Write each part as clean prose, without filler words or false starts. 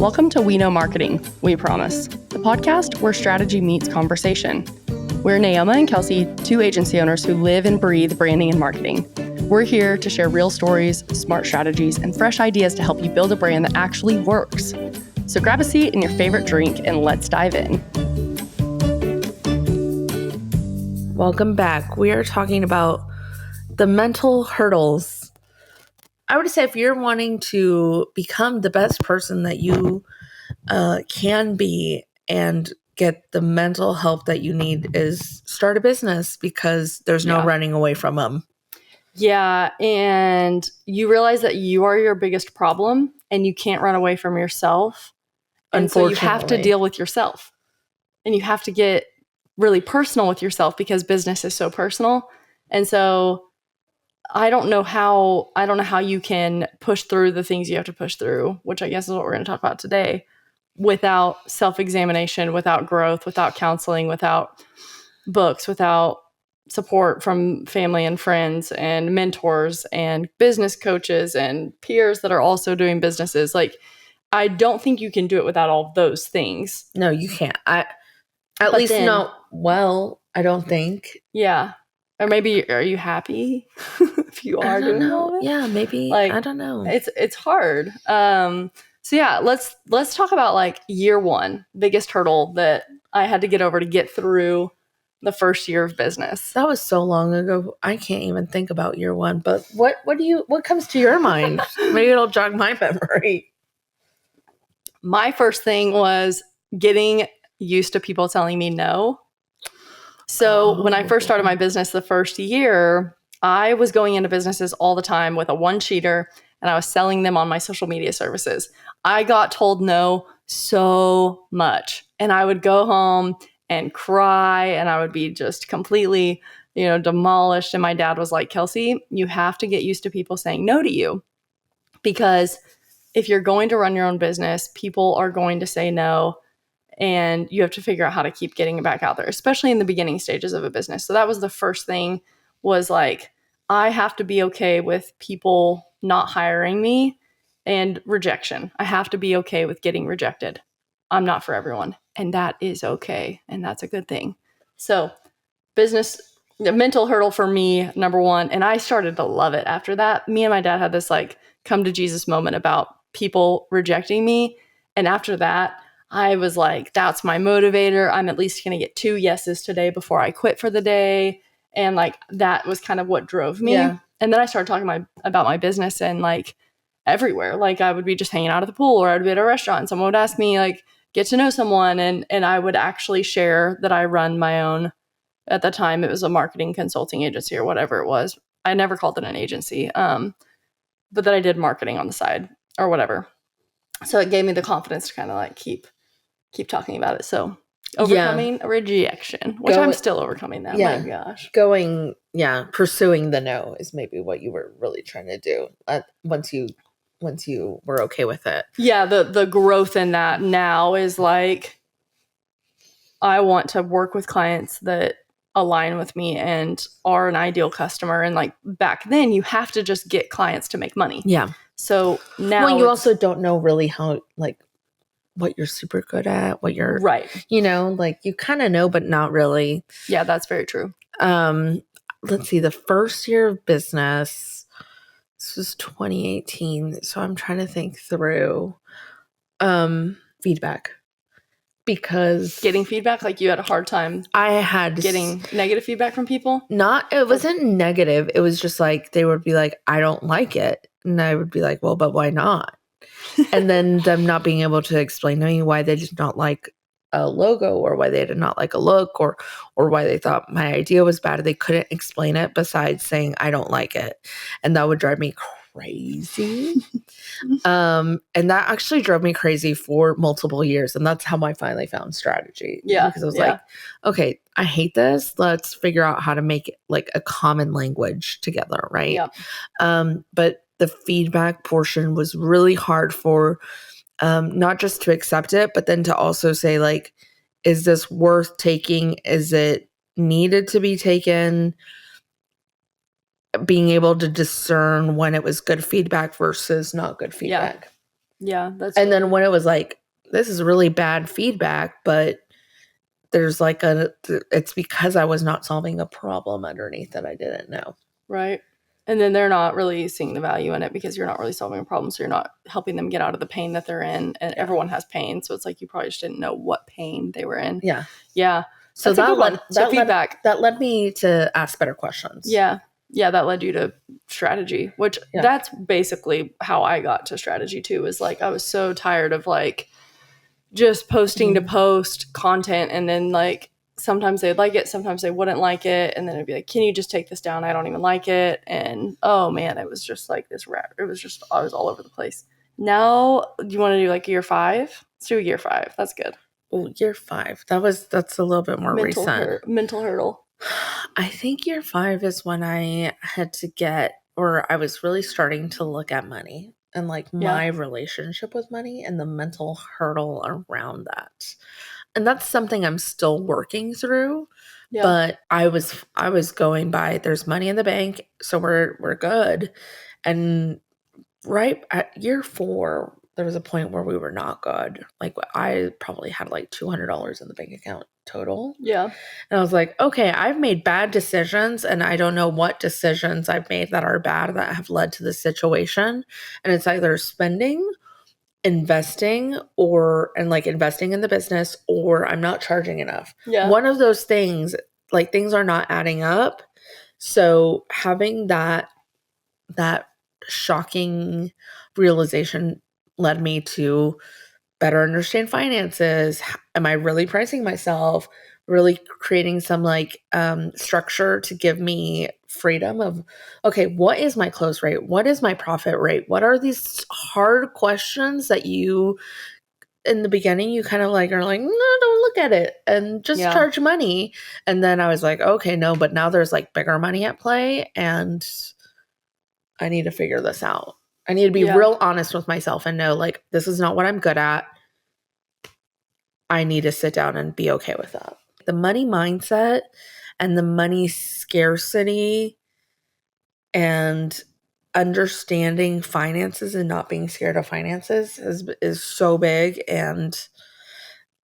Welcome to We Know Marketing, We Promise, the podcast where strategy meets conversation. We're Naoma and Kelsie, two agency owners who live and breathe branding and marketing. We're here to share real stories, smart strategies, and fresh ideas to help you build a brand that actually works. So grab a seat and your favorite drink and let's dive in. Welcome back. We are talking about the mental hurdles. I would say if you're wanting to become the best person that you can be and get the mental help that you need is start a business because there's no running away from them. Yeah, and you realize that you are your biggest problem and you can't run away from yourself. And so you have to deal with yourself. And you have to get really personal with yourself because business is so personal. And so I don't know how you can push through the things you have to push through, which I guess is what we're going to talk about today, without self-examination, without growth, without counseling, without books, without support from family and friends and mentors and business coaches and peers that are also doing businesses. Like, I don't think you can do it without all those things. No, you can't. I don't think. Yeah. Or maybe, are you happy if you are doing all of it? Yeah, maybe. Like, I don't know. It's hard. So yeah, let's talk about like year one, biggest hurdle that I had to get over to get through the first year of business. That was so long ago. I can't even think about year one. But what comes to your mind? Maybe it'll jog my memory. My first thing was getting used to people telling me no. So when I first started my business the first year, I was going into businesses all the time with a one-sheeter and I was selling them on my social media services. I got told no so much and I would go home and cry and I would be just completely, demolished. And my dad was like, Kelsie, you have to get used to people saying no to you because if you're going to run your own business, people are going to say no. And you have to figure out how to keep getting it back out there, especially in the beginning stages of a business. So that was the first thing, was like, I have to be okay with people not hiring me and rejection. I have to be okay with getting rejected. I'm not for everyone. And that is okay. And that's a good thing. So business, the mental hurdle for me, number one, and I started to love it after that. Me and my dad had this like come to Jesus moment about people rejecting me. And after that, I was like, that's my motivator. I'm at least going to get 2 yeses today before I quit for the day. And like, that was kind of what drove me. Yeah. And then I started talking about my business and like everywhere. Like I would be just hanging out at the pool or I would be at a restaurant and someone would ask me like, get to know someone. And I would actually share that I run my own, at the time it was a marketing consulting agency or whatever it was. I never called it an agency. But that I did marketing on the side or whatever. So it gave me the confidence to kind of like keep talking about it. So overcoming rejection, which I'm still overcoming that. Yeah. My gosh. Pursuing the no is maybe what you were really trying to do once you were okay with it. Yeah. The growth in that now is like, I want to work with clients that align with me and are an ideal customer. And like back then you have to just get clients to make money. Yeah. So now you also don't know really how, like, what you're super good at, what you're right. Like you kind of know, but not really. Yeah, that's very true. Let's see, the first year of business, this was 2018. So I'm trying to think through, feedback, because getting feedback, like you had a hard time. I had getting negative feedback from people. It wasn't negative. It was just like, they would be like, I don't like it. And I would be like, well, but why not? And then them not being able to explain to me why they did not like a logo or why they did not like a look or why they thought my idea was bad. They couldn't explain it besides saying, I don't like it. And that would drive me crazy. And that actually drove me crazy for multiple years. And that's how I finally found strategy. Yeah. Because I was like, okay, I hate this. Let's figure out how to make it like a common language together. Right. Yeah. But the feedback portion was really hard for not just to accept it, but then to also say like, is this worth taking? Is it needed to be taken? Being able to discern when it was good feedback versus not good feedback. Yeah. That's And then when it was like, this is really bad feedback, but there's like it's because I was not solving a problem underneath that I didn't know. right. And then they're not really seeing the value in it because you're not really solving a problem. So you're not helping them get out of the pain that they're in. And everyone has pain. So it's like you probably just didn't know what pain they were in. Yeah. Yeah. So feedback. That led me to ask better questions. Yeah. Yeah. That led you to strategy, which that's basically how I got to strategy too, is like I was so tired of like just posting to post content, and then like sometimes they'd like it, sometimes they wouldn't like it, and then it'd be like, can you just take this down? I don't even like it. And oh man, it was just like this rap. It was just, I was all over the place. Now, do you want to do like year 5? Let's do year 5. That's good. Oh, year 5. That's a little bit more recent. Mental hurdle. I think year 5 is when I had to I was really starting to look at money and like my relationship with money and the mental hurdle around that. And that's something I'm still working through. Yeah. But I was going by, there's money in the bank, so we're good. And right at year 4, there was a point where we were not good. Like I probably had like $200 in the bank account total. Yeah. And I was like, okay, I've made bad decisions and I don't know what decisions I've made that are bad that have led to this situation. And it's either spending, investing, investing in the business, or I'm not charging enough. Yeah. One of those things, like things are not adding up. So having that shocking realization led me to better understand finances. Am I really pricing myself? Really creating some structure to give me freedom of, okay, what is my close rate? What is my profit rate? What are these hard questions that you, in the beginning, you kind of like are like, no, don't look at it and just charge money. And then I was like, okay, no, but now there's like bigger money at play and I need to figure this out. I need to be real honest with myself and know like, this is not what I'm good at. I need to sit down and be okay with that. The money mindset and the money scarcity and understanding finances and not being scared of finances is so big. And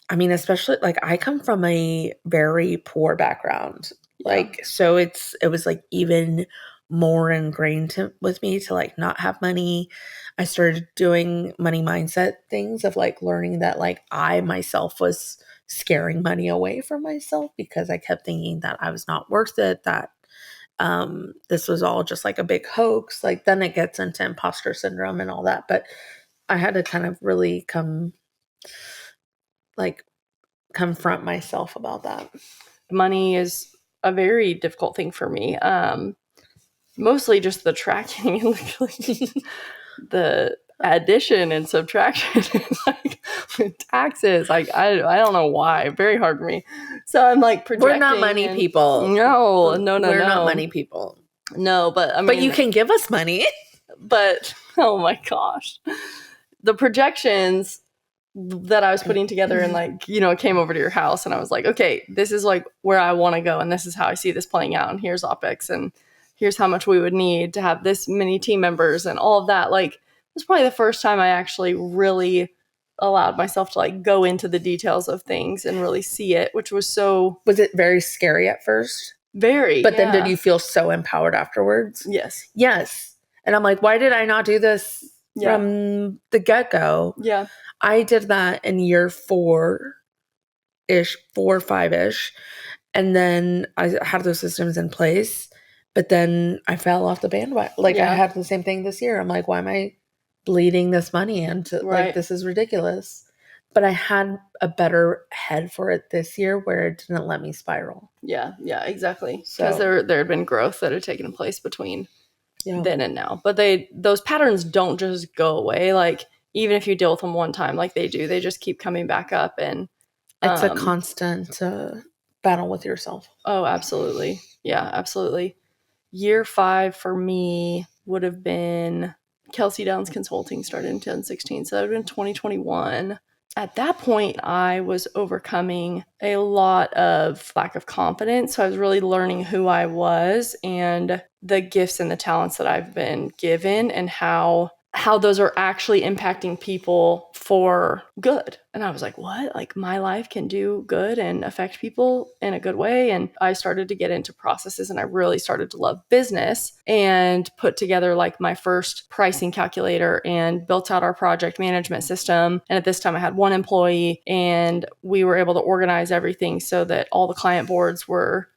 I mean, especially like I come from a very poor background. Like, so it was like even more ingrained with me to like not have money. I started doing money mindset things of like learning that like I myself was scaring money away from myself because I kept thinking that I was not worth it, that this was all just like a big hoax. Like then it gets into imposter syndrome and all that. But I had to kind of really confront myself about that. Money is a very difficult thing for me. Mostly just the tracking and the addition and subtraction, like taxes. Like I don't know why. Very hard for me. So I'm like projecting. We're not money people. No. We're not money people. No, but I mean, but you can give us money. But oh my gosh, the projections that I was putting together and like, it came over to your house and I was like, okay, this is like where I want to go. And this is how I see this playing out. And here's OpEx and here's how much we would need to have this many team members and all of that. Like, it was probably the first time I actually really allowed myself to like go into the details of things and really see it, which was so... Was it very scary at first? Very. But then did you feel so empowered afterwards? Yes. Yes. And I'm like, why did I not do this from the get-go? Yeah. I did that in year 4-ish, 4 or 5-ish. And then I had those systems in place. But then I fell off the bandwagon. Like I had the same thing this year. I'm like, why am I bleeding this money into like this is ridiculous? But I had a better head for it this year where it didn't let me spiral. Yeah, exactly. Because there had been growth that had taken place between then and now. But those patterns don't just go away. Like even if you deal with them one time, like they do, they just keep coming back up. And it's a constant battle with yourself. Oh, absolutely. Yeah, absolutely. Year 5 for me would have been Kelsie Downs Consulting, started in 2016. So that would have been 2021. At that point, I was overcoming a lot of lack of confidence. So I was really learning who I was and the gifts and the talents that I've been given and how how those are actually impacting people for good. And I was like, what? Like my life can do good and affect people in a good way. And I started to get into processes, and I really started to love business and put together like my first pricing calculator and built out our project management system. And at this time I had one employee, and we were able to organize everything so that all the client boards were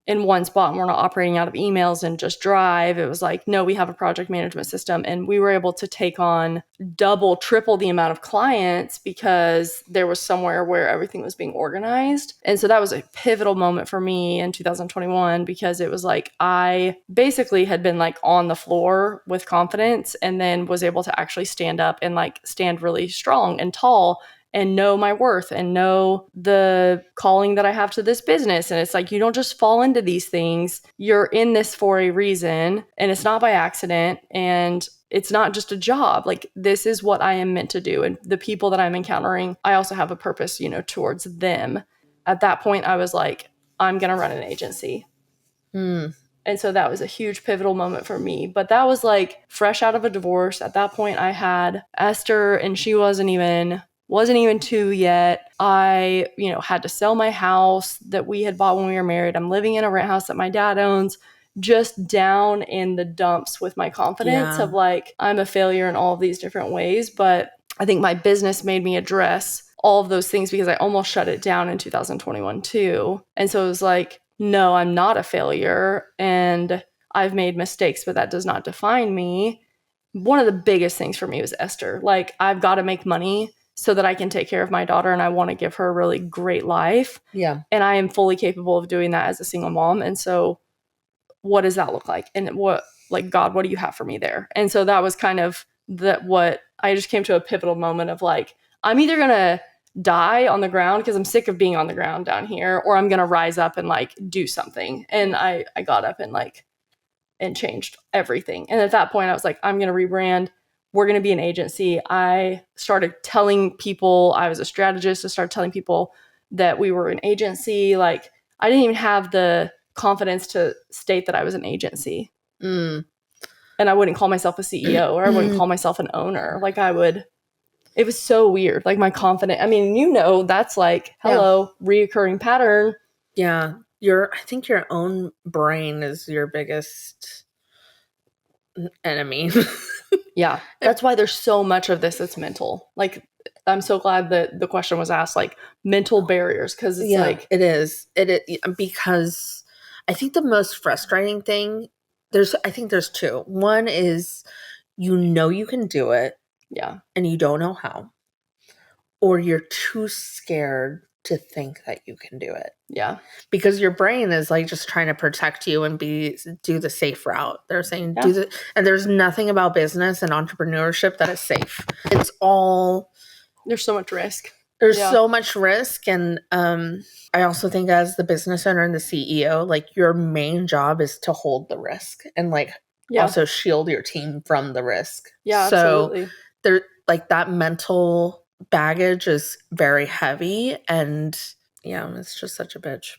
in one spot and we're not operating out of emails and just Drive. It was like, no, we have a project management system, and we were able to take on double, triple the amount of clients because there was somewhere where everything was being organized. And so that was a pivotal moment for me in 2021, because it was like I basically had been like on the floor with confidence, and then was able to actually stand up and like stand really strong and tall and know my worth and know the calling that I have to this business. And it's like, you don't just fall into these things. You're in this for a reason, and it's not by accident. And it's not just a job. Like, this is what I am meant to do. And the people that I'm encountering, I also have a purpose, towards them. At that point, I was like, I'm going to run an agency. And so that was a huge pivotal moment for me. But that was like fresh out of a divorce. At that point, I had Esther, and she wasn't even 2 yet. I, had to sell my house that we had bought when we were married. I'm living in a rent house that my dad owns, just down in the dumps with my confidence of like, I'm a failure in all of these different ways. But I think my business made me address all of those things, because I almost shut it down in 2021 too. And so it was like, no, I'm not a failure, and I've made mistakes, but that does not define me. One of the biggest things for me was Esther. Like, I've got to make money so that I can take care of my daughter, and I want to give her a really great life. Yeah. And I am fully capable of doing that as a single mom. And so what does that look like? And God, what do you have for me there? And so that was kind of what I just came to a pivotal moment of like, I'm either going to die on the ground because I'm sick of being on the ground down here, or I'm going to rise up and like do something. And I got up and changed everything. And at that point I was like, I'm going to rebrand. We're going to be an agency. I started telling people I was a strategist. I started telling people that we were an agency. Like, I didn't even have the confidence to state that I was an agency. And I wouldn't call myself a CEO, or I wouldn't call myself an owner. Like, it was so weird. Like, my confidence, I mean, that's like, hello, reoccurring pattern. Yeah. I think your own brain is your biggest enemy. Yeah. That's why there's so much of this that's mental. Like, I'm so glad that the question was asked, like, mental barriers, because it's like, it is. Because I think the most frustrating thing, I think there's two. One is, you can do it. Yeah. And you don't know how. Or you're too scared to think that you can do it. Yeah. Because your brain is like just trying to protect you and do the safe route. They're saying and there's nothing about business and entrepreneurship that is safe. It's all, there's so much risk. There's so much risk. And I also think, as the business owner and the CEO, like, your main job is to hold the risk and like also shield your team from the risk. Yeah, absolutely. There, like, that mental baggage is very heavy, and it's just such a bitch.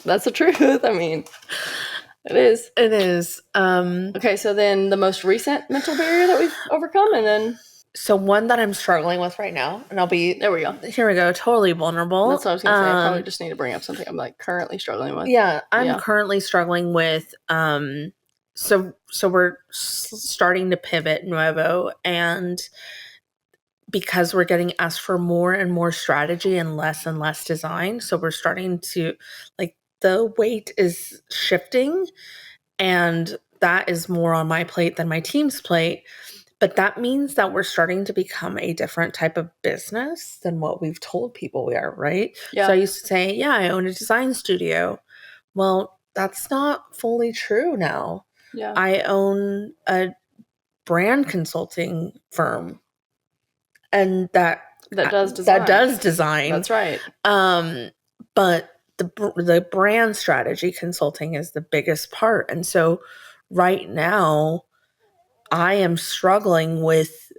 That's the truth. I mean, it is. It is. Okay, so then the most recent mental barrier that we've overcome, and then so one that I'm struggling with right now, and there we go. Here we go. Totally vulnerable. That's what I was going to say. I probably just need to bring up something I'm like currently struggling with. Yeah, I'm currently struggling with. So we're starting to pivot Nuevo, and because we're getting asked for more and more strategy and less design, so we're starting to, like, the weight is shifting, and that is more on my plate than my team's plate. But that means that we're starting to become a different type of business than what we've told people we are, right? Yeah. So I used to say, I own a design studio. Well, that's not fully true now. Yeah. I own a brand consulting firm, and that does design. That's right. But the brand strategy consulting is the biggest part. And so right now, I am struggling with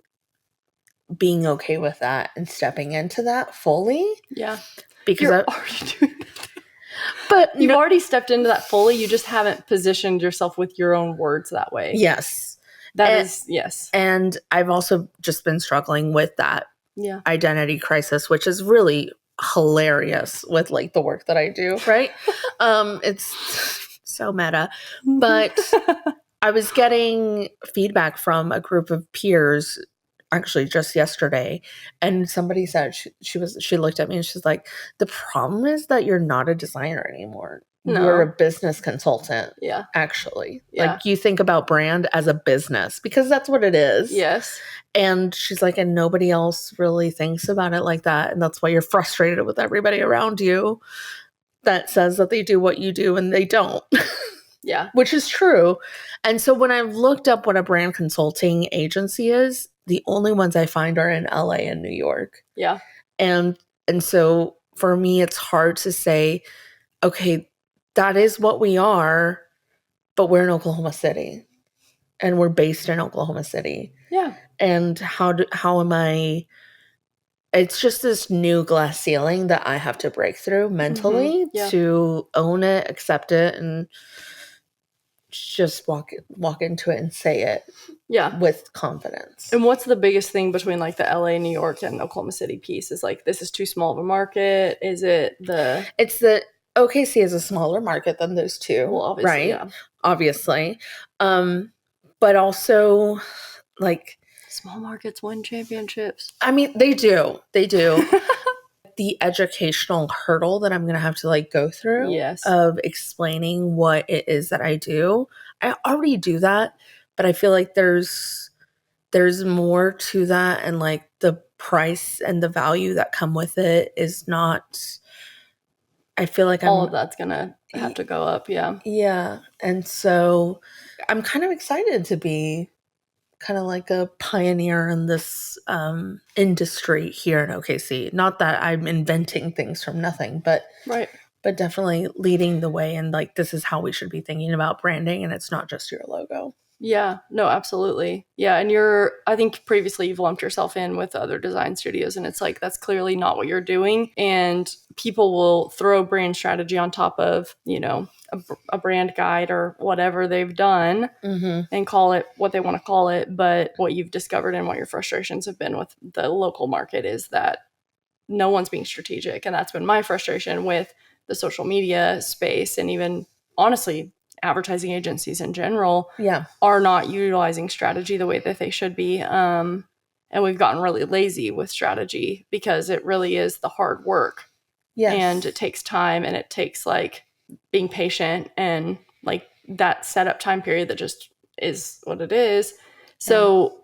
being okay with that and stepping into that fully. Yeah. Because you're already doing that. But you've already stepped into that fully. You just haven't positioned yourself with your own words that way. Yes. Yes. And I've also just been struggling with that Yeah. identity crisis, which is really hilarious with like the work that I do, right? It's so meta. But I was getting feedback from a group of peers actually just yesterday, and somebody said she looked at me and she's like, the problem is that you're not a designer anymore. You're a No. business consultant. Yeah. Actually. Yeah. Like you think about brand as a business because that's what it is. Yes. And she's like, and nobody else really thinks about it like that. And that's why you're frustrated with everybody around you that says that they do what you do and they don't. Yeah. Which is true. And so when I've looked up what a brand consulting agency is, the only ones I find are in LA and New York. Yeah. And so for me, it's hard to say, okay, that is what we are, but we're in Oklahoma City and we're based in Oklahoma City. Yeah. And how am I? It's just this new glass ceiling that I have to break through mentally to own it, accept it, and just walk into it and say it with confidence. And what's the biggest thing between like the LA, New York, and Oklahoma City piece? Is like, this is too small of a market? Is it it's the OKC is a smaller market than those two. Well, obviously, right? Yeah. Obviously. But also like small markets win championships. I mean, they do. The educational hurdle that I'm going to have to like go through of explaining what it is that I do. I already do that, but I feel like there's more to that, and like the price and the value that come with it is not, I feel like all of that's going to have to go up. Yeah. Yeah. And so I'm kind of excited to be kind of like a pioneer in this industry here in OKC. Not that I'm inventing things from nothing, but definitely leading the way. And like, this is how we should be thinking about branding. And it's not just your logo. Yeah, no, absolutely. Yeah. And I think previously you've lumped yourself in with other design studios, and it's like, that's clearly not what you're doing. And people will throw brand strategy on top of, a brand guide or whatever they've done and call it what they want to call it. But what you've discovered and what your frustrations have been with the local market is that no one's being strategic. And that's been my frustration with the social media space, and even honestly, advertising agencies in general are not utilizing strategy the way that they should be. And we've gotten really lazy with strategy because it really is the hard work. Yes. And it takes time, and it takes like being patient and like that setup time period that just is what it is. So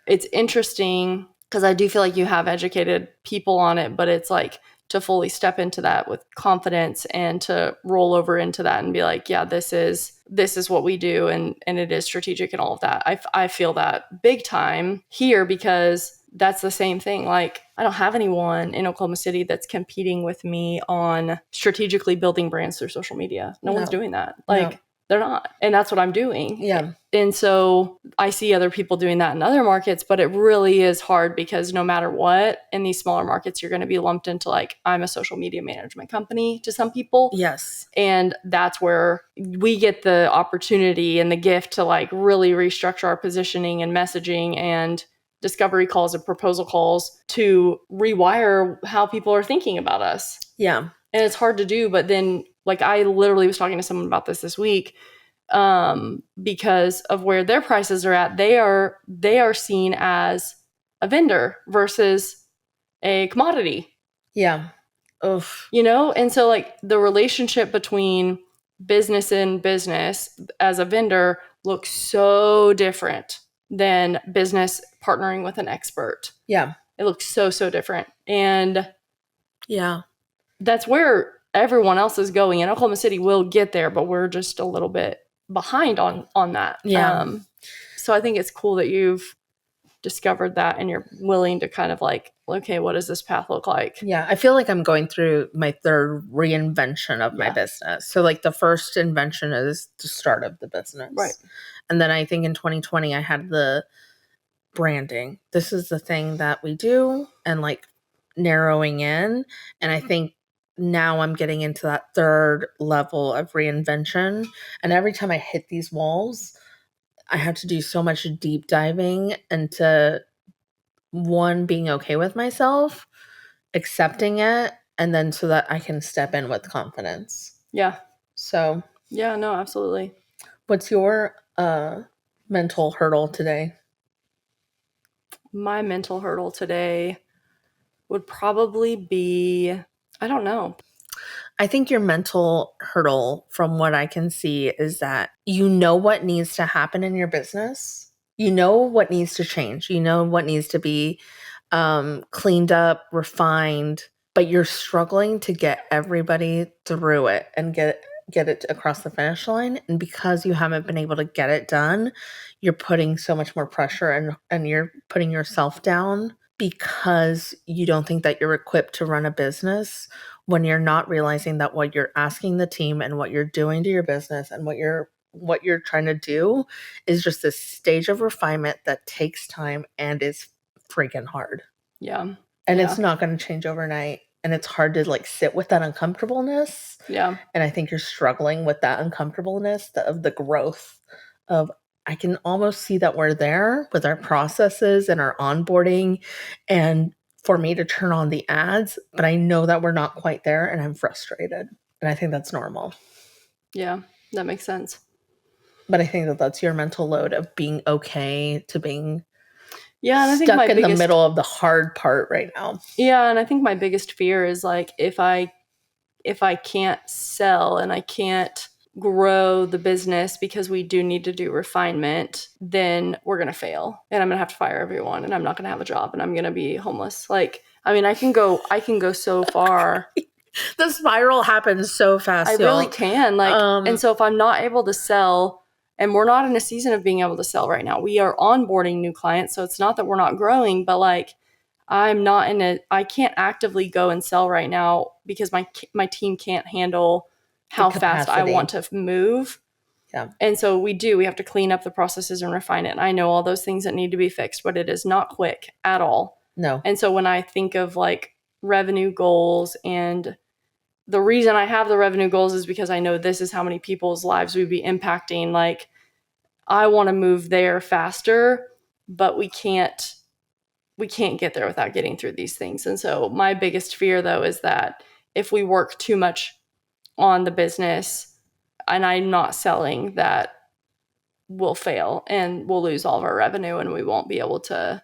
it's interesting because I do feel like you have educated people on it, but it's like to fully step into that with confidence and to roll over into that and be like, yeah, this is what we do. And it is strategic and all of that. I feel that big time here because that's the same thing. Like, I don't have anyone in Oklahoma City that's competing with me on strategically building brands through social media. No one's doing that. Like, they're not. And that's what I'm doing. Yeah. And so I see other people doing that in other markets, but it really is hard because no matter what, in these smaller markets, you're going to be lumped into like, I'm a social media management company to some people. Yes. And that's where we get the opportunity and the gift to like really restructure our positioning and messaging and discovery calls and proposal calls to rewire how people are thinking about us. Yeah. And it's hard to do, but then like I literally was talking to someone about this week because of where their prices are at. They are seen as a vendor versus a commodity. Yeah. Oof. And so like the relationship between business and business as a vendor looks so different than business partnering with an expert. Yeah. It looks so different. And yeah, that's where everyone else is going. And Oklahoma City will get there, but we're just a little bit behind on that. Yeah. So I think it's cool that you've discovered that and you're willing to kind of like, okay, what does this path look like? Yeah. I feel like I'm going through my third reinvention of my business. So like the first invention is the start of the business. Right. And then I think in 2020, I had the branding. This is the thing that we do, and like narrowing in. And I think now I'm getting into that third level of reinvention. And every time I hit these walls, I had to do so much deep diving into one, being okay with myself, accepting it, and then so that I can step in with confidence. Yeah. So, yeah, no, absolutely. What's your mental hurdle today? My mental hurdle today would probably be, I don't know. I think your mental hurdle, from what I can see, is that you know what needs to happen in your business. You know what needs to change. You know what needs to be cleaned up, refined, but you're struggling to get everybody through it and get it across the finish line. And because you haven't been able to get it done, you're putting so much more pressure and you're putting yourself down because you don't think that you're equipped to run a business, when you're not realizing that what you're asking the team and what you're doing to your business and what you're trying to do is just this stage of refinement that takes time and is freaking hard. Yeah. And it's not going to change overnight. And it's hard to like sit with that uncomfortableness. Yeah. And I think you're struggling with that uncomfortableness of the growth of, I can almost see that we're there with our processes and our onboarding and for me to turn on the ads, but I know that we're not quite there and I'm frustrated. And I think that's normal. Yeah, that makes sense. But I think that that's your mental load of being okay to being and I think stuck in the middle of the hard part right now. Yeah, and I think my biggest fear is like if I can't sell and I can't grow the business because we do need to do refinement, then we're going to fail and I'm going to have to fire everyone and I'm not going to have a job and I'm going to be homeless. Like, I mean, I can go so far. The spiral happens so fast. I really can. Like, and so if I'm not able to sell, and we're not in a season of being able to sell right now, we are onboarding new clients. So it's not that we're not growing, but like, I can't actively go and sell right now because my team can't handle how fast I want to move. Yeah. And so we have to clean up the processes and refine it. And I know all those things that need to be fixed, but it is not quick at all. No. And so when I think of like revenue goals, and the reason I have the revenue goals is because I know this is how many people's lives we'd be impacting. Like, I want to move there faster, but we can't get there without getting through these things. And so my biggest fear though is that if we work too much on the business and I'm not selling, that we'll fail and we'll lose all of our revenue and we won't be able to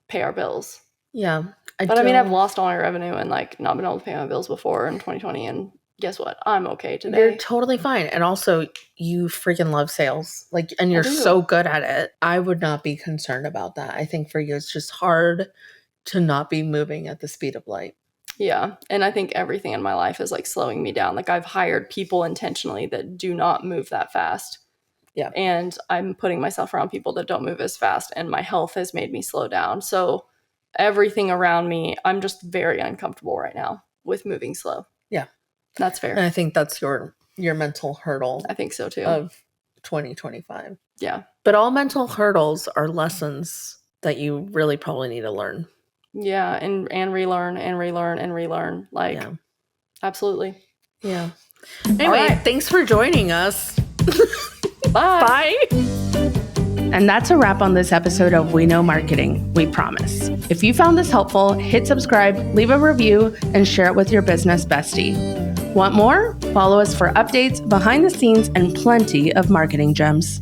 pay our bills. Yeah. But I mean, I've lost all my revenue and like not been able to pay my bills before in 2020, and guess what? I'm okay today. You're totally fine. And also, you freaking love sales. Like, and you're so good at it. I would not be concerned about that. I think for you, it's just hard to not be moving at the speed of light. Yeah. And I think everything in my life is like slowing me down. Like, I've hired people intentionally that do not move that fast. Yeah. And I'm putting myself around people that don't move as fast, and my health has made me slow down. So everything around me, I'm just very uncomfortable right now with moving slow. Yeah. That's fair. And I think that's your mental hurdle. I think so too. Of 2025. Yeah. But all mental hurdles are lessons that you really probably need to learn. Yeah. And relearn and relearn and relearn. Like, yeah. Absolutely. Yeah. Anyway, thanks for joining us. Bye. Bye. And that's a wrap on this episode of We Know Marketing, we promise. If you found this helpful, hit subscribe, leave a review, and share it with your business bestie. Want more? Follow us for updates, behind the scenes, and plenty of marketing gems.